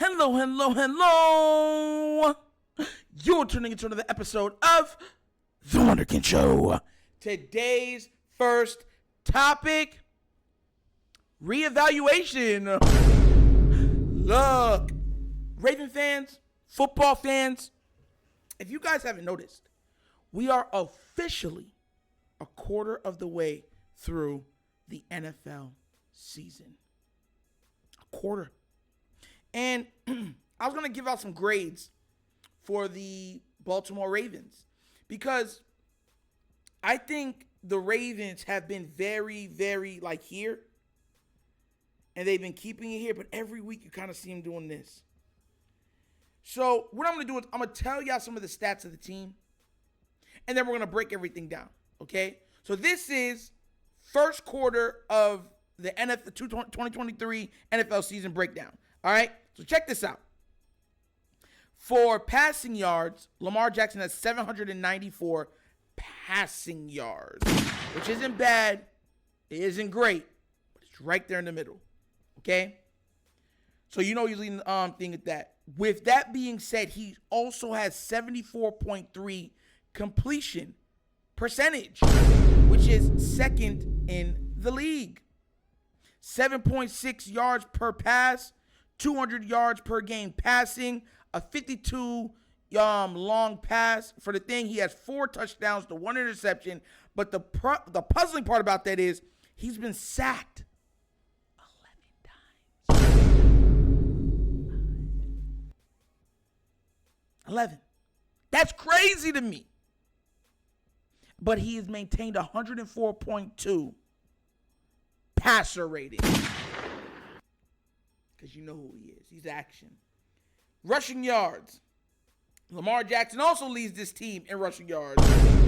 Hello, hello, hello. You're tuning into another episode of The Wunderkind Show. Today's first topic, reevaluation. Look, Raven fans, football fans, if you guys haven't noticed, we are officially a quarter of the way through the NFL season. A quarter. And I was going to give out some grades for the Baltimore Ravens because I think the Ravens have been very, very here. And they've been keeping it here, but every week you kind of see them doing this. So what I'm going to do is I'm going to tell y'all some of the stats of the team. And then we're going to break everything down, okay? So this is first quarter of the 2023 NFL season breakdown. All right, so check this out. For passing yards, Lamar Jackson has 794 passing yards, which isn't bad. It isn't great, but it's right there in the middle. Okay? So you know he's leading the thing at that. With that being said, he also has 74.3 completion percentage, which is second in the league. 7.6 yards per pass. 200 yards per game passing, a 52 long pass for the thing. He has 4 touchdowns to 1 interception. But the puzzling part about that is he's been sacked 11 times. 11. That's crazy to me. But he has maintained 104.2 passer rating. Because you know who he is. He's action. Rushing yards. Lamar Jackson also leads this team in rushing yards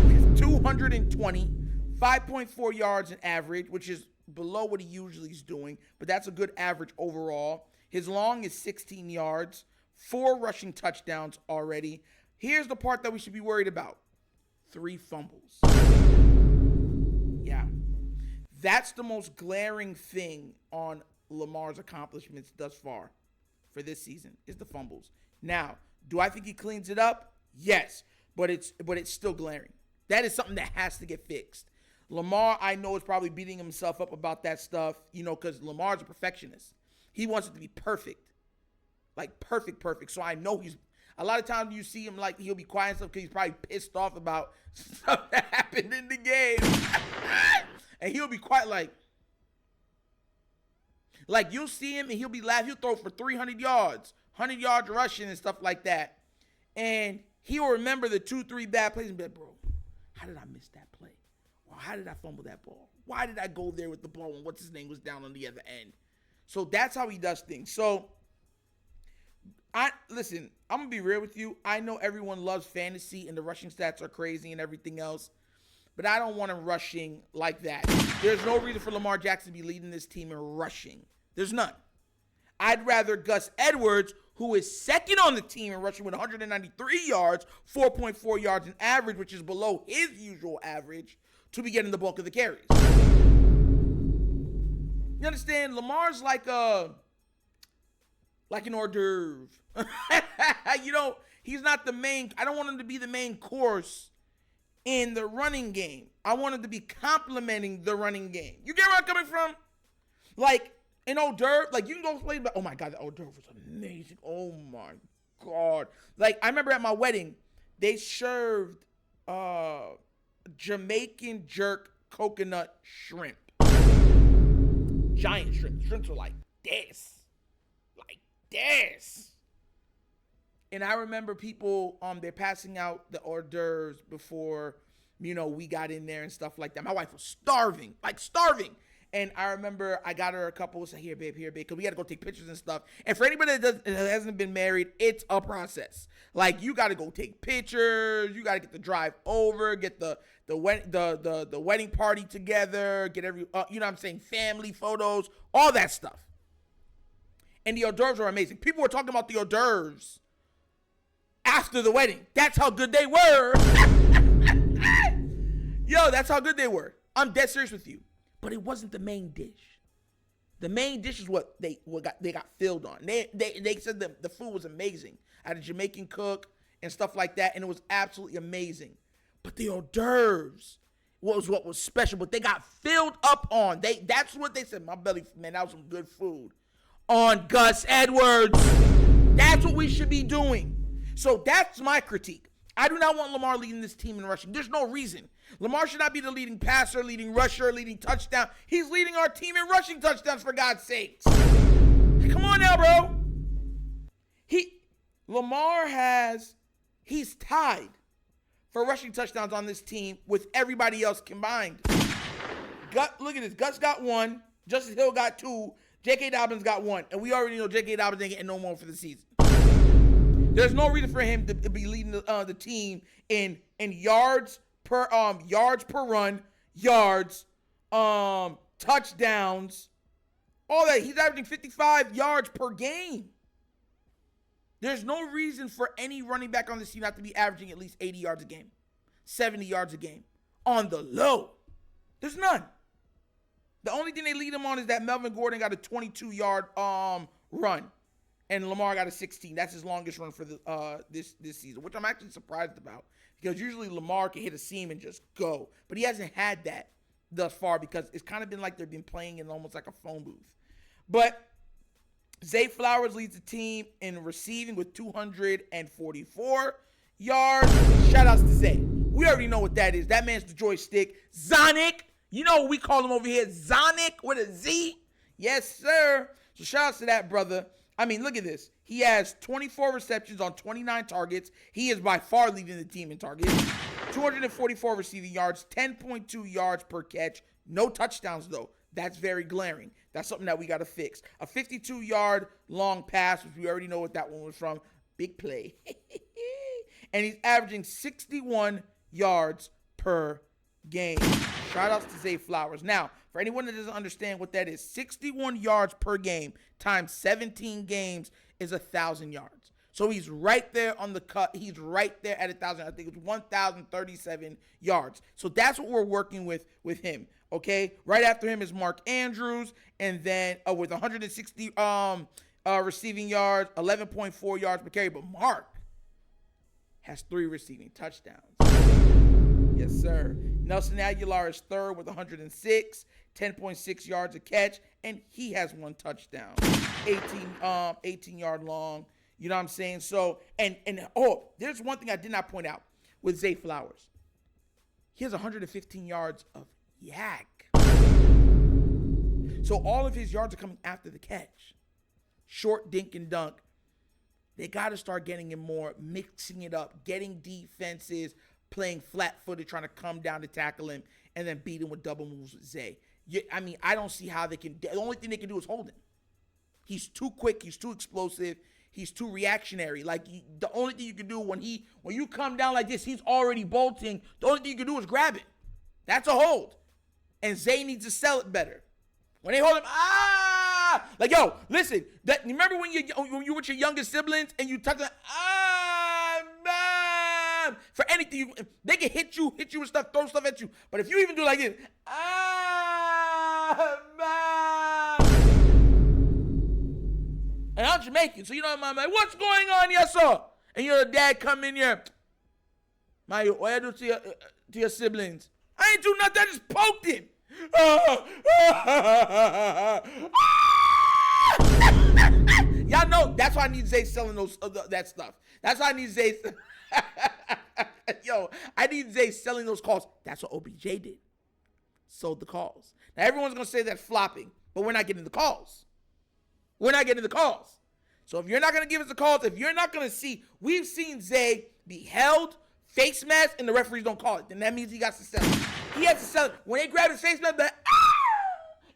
with 220, 5.4 yards in average, which is below what he usually is doing, but that's a good average overall. His long is 16 yards, 4 rushing touchdowns already. Here's the part that we should be worried about. 3 fumbles. Yeah. That's the most glaring thing on Lamar's accomplishments thus far for this season is the fumbles. Now, do I think he cleans it up? Yes, but it's still glaring. That is something that has to get fixed. Lamar, I know, is probably beating himself up about that stuff, because Lamar's a perfectionist. He wants it to be perfect. Like perfect. So I know a lot of times you see him he'll be quiet and stuff because he's probably pissed off about stuff that happened in the game. And he'll be quiet you'll see him and he'll be laughing. He'll throw for 300 yards, 100 yards rushing and stuff like that. And he'll remember the 2-3 bad plays and be like, bro, how did I miss that play? Or how did I fumble that ball? Why did I go there with the ball when what's-his-name was down on the other end? So that's how he does things. So, I'm going to be real with you. I know everyone loves fantasy and the rushing stats are crazy and everything else. But I don't want him rushing like that. There's no reason for Lamar Jackson to be leading this team in rushing. There's none. I'd rather Gus Edwards, who is second on the team in rushing with 193 yards, 4.4 yards in average, which is below his usual average, to be getting the bulk of the carries. You understand? Lamar's like an hors d'oeuvre. He's not the main. I don't want him to be the main course in the running game. I want him to be complementing the running game. You get where I'm coming from? An hors d'oeuvre, you can go play, but oh my God, the hors d'oeuvre was amazing. Oh my God. I remember at my wedding, they served Jamaican jerk coconut shrimp. Giant shrimp. Shrimps were like this. And I remember people, they're passing out the hors d'oeuvres before, we got in there and stuff like that. My wife was starving. And I remember I got her a couple, say, here, babe, because we got to go take pictures and stuff. And for anybody that hasn't been married, it's a process. You got to go take pictures. You got to get the drive over, get the wedding party together, get family photos, all that stuff. And the hors d'oeuvres are amazing. People were talking about the hors d'oeuvres after the wedding. That's how good they were. Yo, that's how good they were. I'm dead serious with you. But it wasn't the main dish. The main dish is what they got filled on. They said the food was amazing. I had a Jamaican cook and stuff like that, and it was absolutely amazing. But the hors d'oeuvres was what was special. But they got filled up on. That's what they said. My belly, man, that was some good food. On Gus Edwards. That's what we should be doing. So that's my critique. I do not want Lamar leading this team in rushing. There's no reason. Lamar should not be the leading passer, leading rusher, leading touchdown. He's leading our team in rushing touchdowns, for God's sakes. Come on now, bro. He's tied for rushing touchdowns on this team with everybody else combined. Look at this. Gus got 1. Justice Hill got 2. J.K. Dobbins got 1. And we already know J.K. Dobbins ain't getting no more for the season. There's no reason for him to be leading the team in yards per run, yards, touchdowns, all that. He's averaging 55 yards per game. There's no reason for any running back on this team not to be averaging at least 80 yards a game, 70 yards a game on the low. There's none. The only thing they lead him on is that Melvin Gordon got a 22-yard run. And Lamar got a 16. That's his longest run for this season, which I'm actually surprised about, because usually Lamar can hit a seam and just go. But he hasn't had that thus far, because it's kind of been like they've been playing in almost like a phone booth. But Zay Flowers leads the team in receiving with 244 yards. Shout outs to Zay. We already know what that is. That man's the joystick. Zonic. You know what we call him over here? Zonic with a Z. Yes, sir. So shout outs to that brother. I mean, look at this. He has 24 receptions on 29 targets. He is by far leading the team in targets. 244 receiving yards, 10.2 yards per catch. No touchdowns, though. That's very glaring. That's something that we got to fix. A 52-yard long pass, which we already know what that one was from. Big play. And he's averaging 61 yards per game. Shout-outs to Zay Flowers. Now, for anyone that doesn't understand what that is, 61 yards per game times 17 games is 1,000 yards. So he's right there on the cut. He's right there at 1,000. I think it's 1,037 yards. So that's what we're working with him, okay? Right after him is Mark Andrews, and then with 160 receiving yards, 11.4 yards per carry. But Mark has 3 receiving touchdowns. Yes, sir. Nelson Aguilar is third with 106, 10.6 yards a catch, and he has 1 touchdown. 18-yard long. You know what I'm saying? So, and there's one thing I did not point out with Zay Flowers. He has 115 yards of yak. So all of his yards are coming after the catch. Short dink and dunk. They got to start getting him more, mixing it up, getting defenses, playing flat-footed, trying to come down to tackle him, and then beat him with double moves with Zay. I mean, I don't see how they can. The only thing they can do is hold him. He's too quick. He's too explosive. He's too reactionary. Like, the only thing you can do when you come down like this, he's already bolting. The only thing you can do is grab it. That's a hold. And Zay needs to sell it better. When they hold him, like, yo, listen. Remember when you with your younger siblings and you talk like, man. For anything, they can hit you with stuff, throw stuff at you. But if you even do like this, man. And I'm Jamaican, so you know, I'm like, what's going on here, sir? And your dad come in here, what you do to your siblings? I ain't do nothing, I just poked him. Y'all know, that's why I need Zay selling that stuff. That's why I need Zay. Yo, I need Zay selling those calls. That's what OBJ did. Sold the calls. Now, everyone's going to say that's flopping, but we're not getting the calls. So if you're not going to give us the calls, if you're not going to see, we've seen Zay be held, face mask, and the referees don't call it. Then that means he got to sell it. He has to sell it. When they grab his face mask,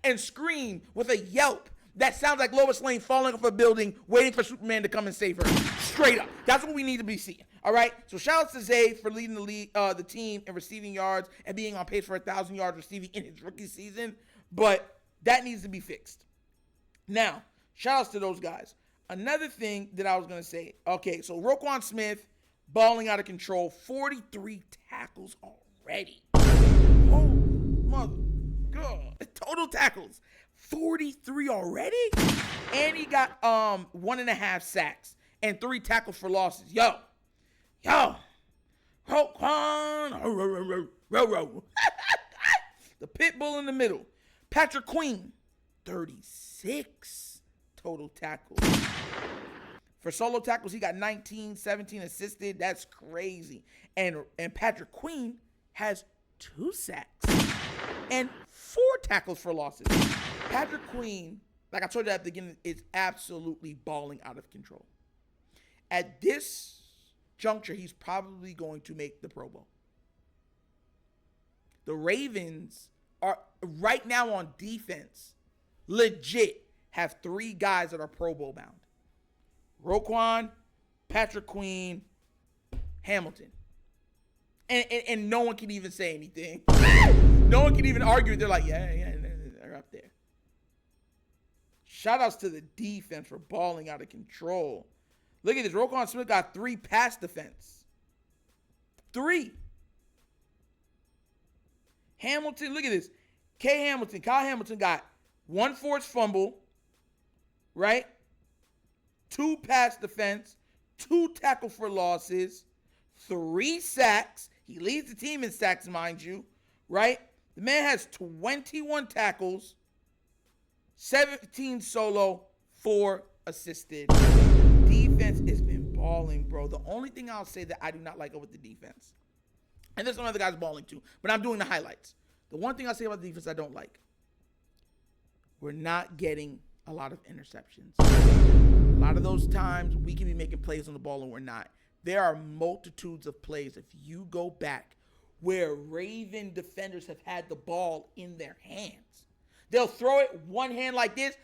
and scream with a yelp that sounds like Lois Lane falling off a building, waiting for Superman to come and save her. Straight up. That's what we need to be seeing. All right? So shout out to Zay for leading the team in receiving yards and being on pace for 1,000 yards receiving in his rookie season. But that needs to be fixed. Now, shout outs to those guys. Another thing that I was going to say. Okay, so Roquan Smith, balling out of control. 43 tackles already. Oh, mother. Total tackles, 43 already? And he got 1.5 sacks and 3 tackles for losses. Yo. Roquan. The pit bull in the middle. Patrick Queen, 36 total tackles. For solo tackles, he got 19, 17 assisted. That's crazy. And Patrick Queen has 2 sacks and 4 tackles for losses. Patrick Queen, like I told you at the beginning, is absolutely balling out of control. At this juncture, he's probably going to make the Pro Bowl. The Ravens are right now on defense, legit, have 3 guys that are Pro Bowl bound. Roquan, Patrick Queen, Hamilton. And no one can even say anything. No one can even argue. They're like, yeah, they're up there. Shout outs to the defense for balling out of control. Look at this. Roquan Smith got 3 pass defense. 3. Hamilton, look at this. Kyle Hamilton got 1 forced fumble, right? 2 pass defense, 2 tackle for losses, 3 sacks. He leads the team in sacks, mind you, right? The man has 21 tackles, 17 solo, 4 assisted. Defense has been balling, bro. The only thing I'll say that I do not like with the defense, and there's some other guys balling too, but I'm doing the highlights. The one thing I'll say about the defense I don't like, we're not getting a lot of interceptions. A lot of those times we can be making plays on the ball and we're not. There are multitudes of plays, if you go back, where Raven defenders have had the ball in their hands. They'll throw it one hand like this.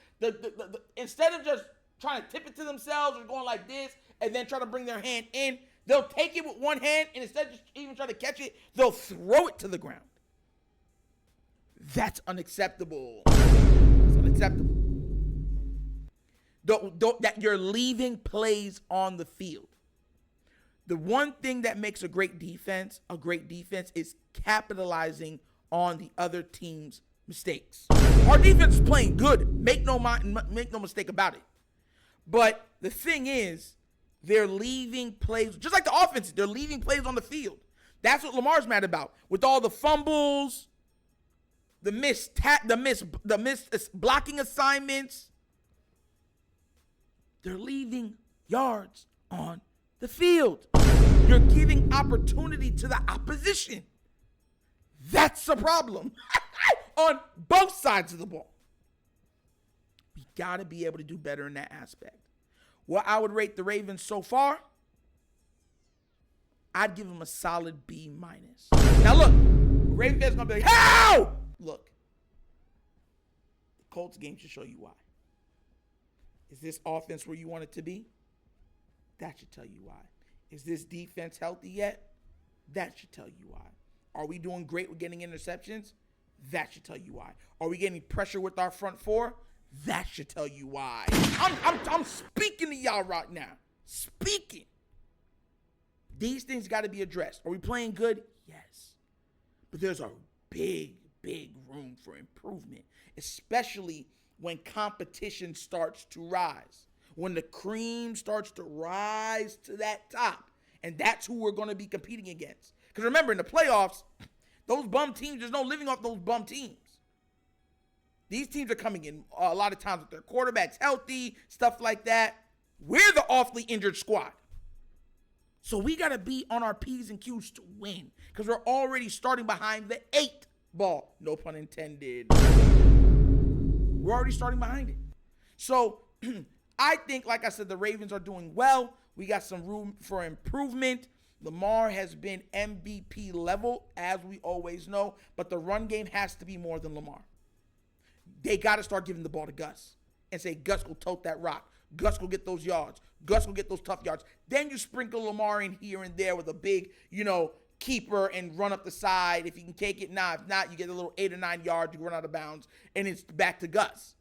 Instead of just trying to tip it to themselves or going like this and then try to bring their hand in, they'll take it with one hand and instead of just even trying to catch it, they'll throw it to the ground. That's unacceptable. It's unacceptable. That you're leaving plays on the field. The one thing that makes a great defense is capitalizing on the other team's mistakes. Our defense is playing good. Make no mistake about it. But the thing is, they're leaving plays, just like the offense, they're leaving plays on the field. That's what Lamar's mad about. With all the fumbles, the missed blocking assignments, they're leaving yards on the field. You're giving opportunity to the opposition. That's a problem on both sides of the ball. We got to be able to do better in that aspect. What I would rate the Ravens so far, I'd give them a solid B-. Now look, Ravens fans going to be like, how? Look, the Colts game should show you why. Is this offense where you want it to be? That should tell you why. Is this defense healthy yet? That should tell you why. Are we doing great with getting interceptions? That should tell you why. Are we getting pressure with our front four? That should tell you why. I'm speaking to y'all right now. Speaking. These things got to be addressed. Are we playing good? Yes. But there's a big room for improvement, especially when competition starts to rise. When the cream starts to rise to that top. And that's who we're going to be competing against. Because remember, in the playoffs, those bum teams, there's no living off those bum teams. These teams are coming in a lot of times with their quarterbacks healthy, stuff like that. We're the awfully injured squad. So we got to be on our P's and Q's to win. Because we're already starting behind the 8 ball. No pun intended. We're already starting behind it. So I think, like I said, the Ravens are doing well. We got some room for improvement. Lamar has been MVP level, as we always know. But the run game has to be more than Lamar. They got to start giving the ball to Gus and say, Gus will tote that rock. Gus will get those yards. Gus will get those tough yards. Then you sprinkle Lamar in here and there with a big, keeper and run up the side. If you can take it, nah. If not, you get a little 8 or 9 yards. You run out of bounds, and it's back to Gus.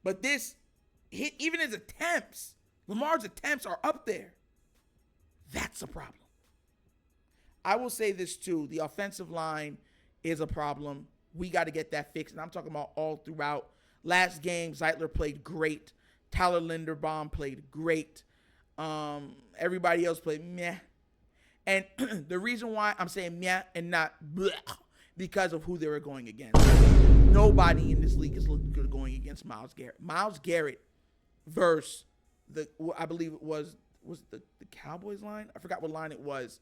But this, even his attempts, Lamar's attempts are up there. That's a problem. I will say this, too. The offensive line is a problem. We got to get that fixed. And I'm talking about all throughout. Last game, Zeitler played great. Tyler Linderbaum played great. Everybody else played meh. And the reason why I'm saying meh and not bleh, because of who they were going against. Nobody in this league is looking good going against Myles Garrett. Myles Garrett versus I believe it was the Cowboys line? I forgot what line it was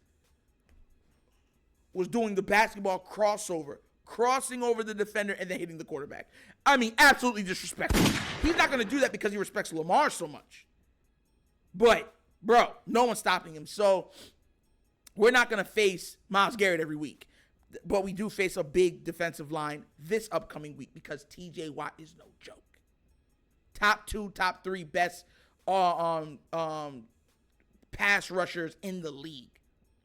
doing the basketball crossover, crossing over the defender and then hitting the quarterback. I mean, absolutely disrespectful. He's not going to do that because he respects Lamar so much. But, bro, no one's stopping him. So, we're not going to face Myles Garrett every week. But we do face a big defensive line this upcoming week because TJ Watt is no joke. Top 2, top 3 best pass rushers in the league.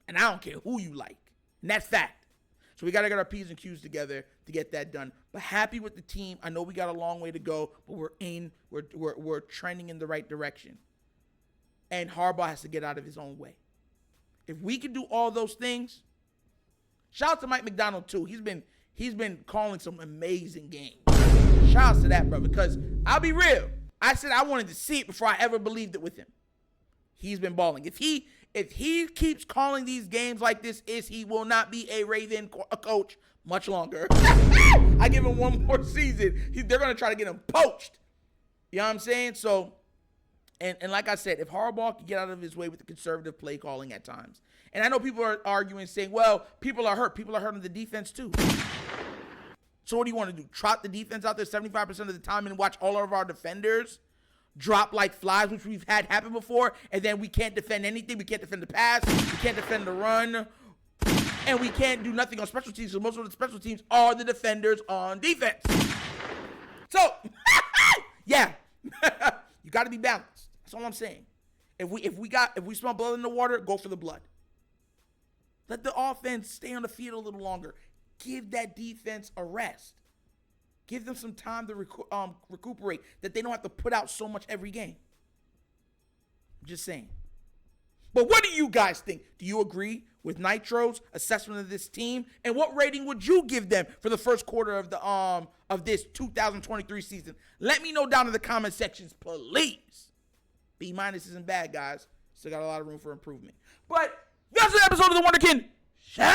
And I don't care who you like. And that's fact. So we got to get our P's and Q's together to get that done. But happy with the team. I know we got a long way to go, but we're trending in the right direction. And Harbaugh has to get out of his own way. If we can do all those things, shout out to Mike McDonald too. He's been calling some amazing games. Shout out to that, brother, because I'll be real. I said I wanted to see it before I ever believed it with him. He's been balling. If he keeps calling these games like this, he will not be a Raven coach much longer. I give him one more season. They're going to try to get him poached. You know what I'm saying? So, and like I said, if Harbaugh can get out of his way with the conservative play calling at times. And I know people are arguing, saying, well, people are hurt. People are hurting the defense too. So what do you want to do? Trot the defense out there 75% of the time and watch all of our defenders drop like flies, which we've had happen before, and then we can't defend anything. We can't defend the pass. We can't defend the run. And we can't do nothing on special teams, so most of the special teams are the defenders on defense. So, yeah, you got to be balanced. That's all I'm saying. If we smell blood in the water, go for the blood. Let the offense stay on the field a little longer. Give that defense a rest. Give them some time to recuperate, that they don't have to put out so much every game. I'm just saying. But what do you guys think? Do you agree with Nitro's assessment of this team? And what rating would you give them for the first quarter of this 2023 season? Let me know down in the comment sections, please. B- isn't bad, guys. Still got a lot of room for improvement. But that's an episode of The Wunderkind Show.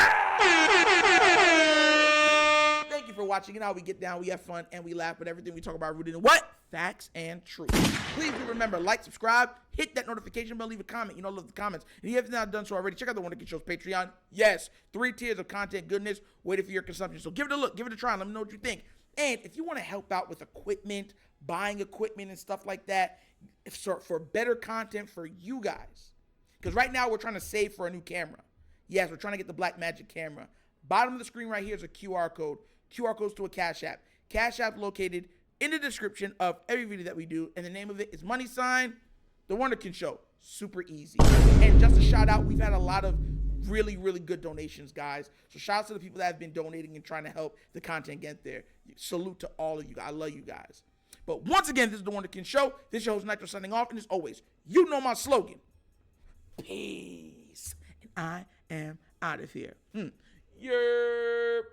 Thank you for watching. And how we get down, we have fun, and we laugh, but everything we talk about rooted in what? Facts and truth. Please do remember, like, subscribe, hit that notification bell, leave a comment. You know, love the comments. And if you have not done so already, check out The Wunderkind Show's Patreon. Yes, 3 tiers of content goodness waiting for your consumption. So give it a look, give it a try, let me know what you think. And if you want to help out with equipment, buying equipment and stuff like that, for better content for you guys, because right now we're trying to save for a new camera. Yes, we're trying to get the Blackmagic camera. Bottom of the screen right here is a QR code. QR codes to a Cash App. Cash App located in the description of every video that we do. And the name of it is The Wunderkind Show. Super easy. And just a shout out, we've had a lot of really, really good donations, guys. So shout out to the people that have been donating and trying to help the content get there. Salute to all of you. I love you guys. But once again, this is The Wunderkind Show. This show is Nitro signing off. And as always, you know my slogan. Peace. And I am out of here. Yerp.